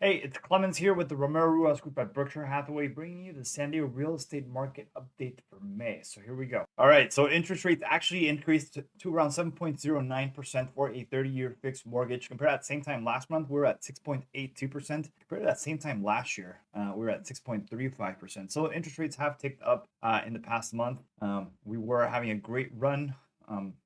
Hey, it's Clemens here with the Romero Ruas Group at Berkshire Hathaway, bringing you the San Diego real estate market update for May. So here we go. All right, so interest rates actually increased to around 7.09% for a 30-year fixed mortgage. Compared to that same time last month, we were at 6.82%. Compared to that same time last year, we were at 6.35%. So interest rates have ticked up in the past month. We were having a great run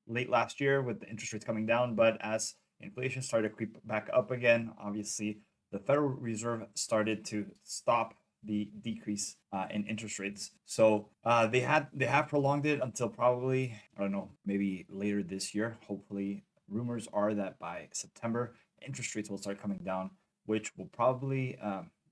late last year with the interest rates coming down, but as inflation started to creep back up again, obviously the Federal Reserve started to stop the decrease in interest rates. So they have prolonged it until probably, I don't know, maybe later this year. Hopefully, rumors are that by September interest rates will start coming down, which will probably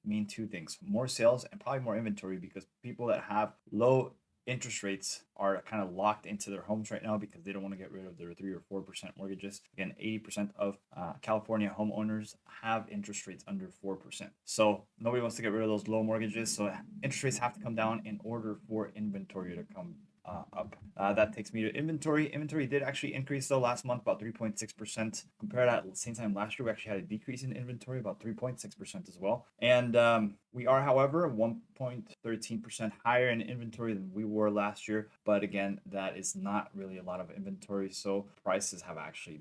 mean two things: more sales and probably more inventory, because people that have low interest rates are kind of locked into their homes right now because they don't want to get rid of their 3 or 4% mortgages. Again, 80% of California homeowners have interest rates under 4%. So nobody wants to get rid of those low mortgages. So interest rates have to come down in order for inventory to come up. That takes me to inventory. Inventory did actually increase though last month, about 3.6%. Compared to the same time last year, we actually had a decrease in inventory, about 3.6% as well. And we are, however, 1.13% higher in inventory than we were last year. But again, that is not really a lot of inventory. So prices have actually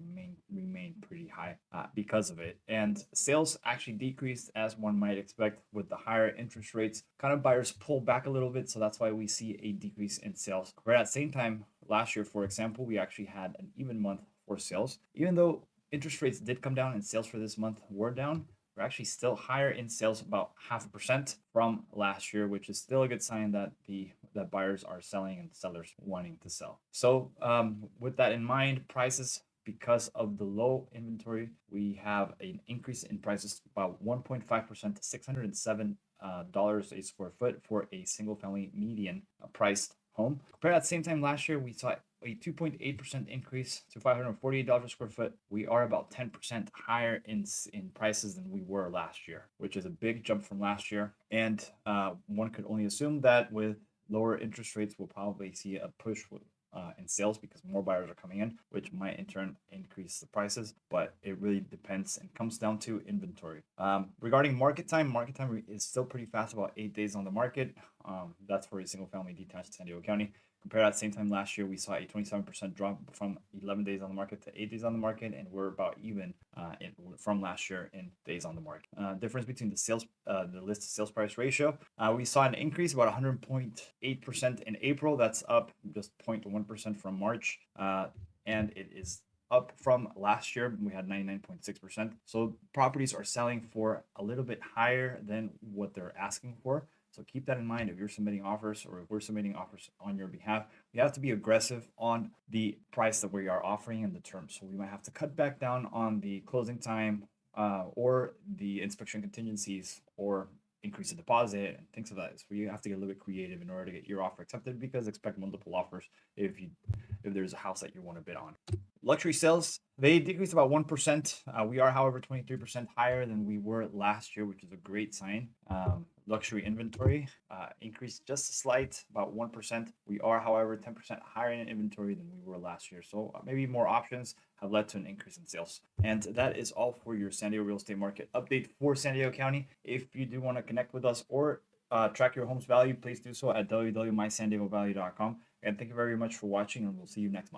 remained pretty high because of it. And sales actually decreased, as one might expect, with the higher interest rates. Kind of buyers pull back a little bit. So that's why we see a decrease in sales. Where at the same time last year, for example, we actually had an even month for sales. Even though interest rates did come down and sales for this month were down, we're actually still higher in sales, about 0.5% from last year, which is still a good sign that that buyers are selling and sellers wanting to sell. So with that in mind, prices, because of the low inventory, we have an increase in prices about 1.5% to $607 a square foot for a single family median priced home. Compared to that same time last year, we saw a 2.8% increase to $548 a square foot. We are about 10% higher in prices than we were last year, which is a big jump from last year. And one could only assume that with lower interest rates, we'll probably see a push in sales because more buyers are coming in, which might in turn increase the prices. But it really depends and comes down to inventory. Regarding market time is still pretty fast, about 8 days on the market. That's for a single family detached San Diego County. Compared to that same time last year, we saw a 27% drop from 11 days on the market to 8 days on the market, and we're about even from last year in days on the market. Difference between the list sales price ratio, we saw an increase about 100.8% in April. That's up just 0.1% from March, and it is up from last year. We had 99.6%. So properties are selling for a little bit higher than what they're asking for. So keep that in mind if you're submitting offers, or if we're submitting offers on your behalf. We have to be aggressive on the price that we are offering and the terms. So we might have to cut back down on the closing time or the inspection contingencies, or increase the deposit and things of that. So you have to get a little bit creative in order to get your offer accepted, because expect multiple offers if there's a house that you want to bid on. Luxury sales, they decreased about 1%. We are, however, 23% higher than we were last year, which is a great sign. Luxury inventory increased just a slight, about 1%. We are, however, 10% higher in inventory than we were last year. So maybe more options have led to an increase in sales. And that is all for your San Diego real estate market update for San Diego County. If you do want to connect with us or track your home's value, please do so at www.mysandiegovalley.com. And thank you very much for watching, and we'll see you next month.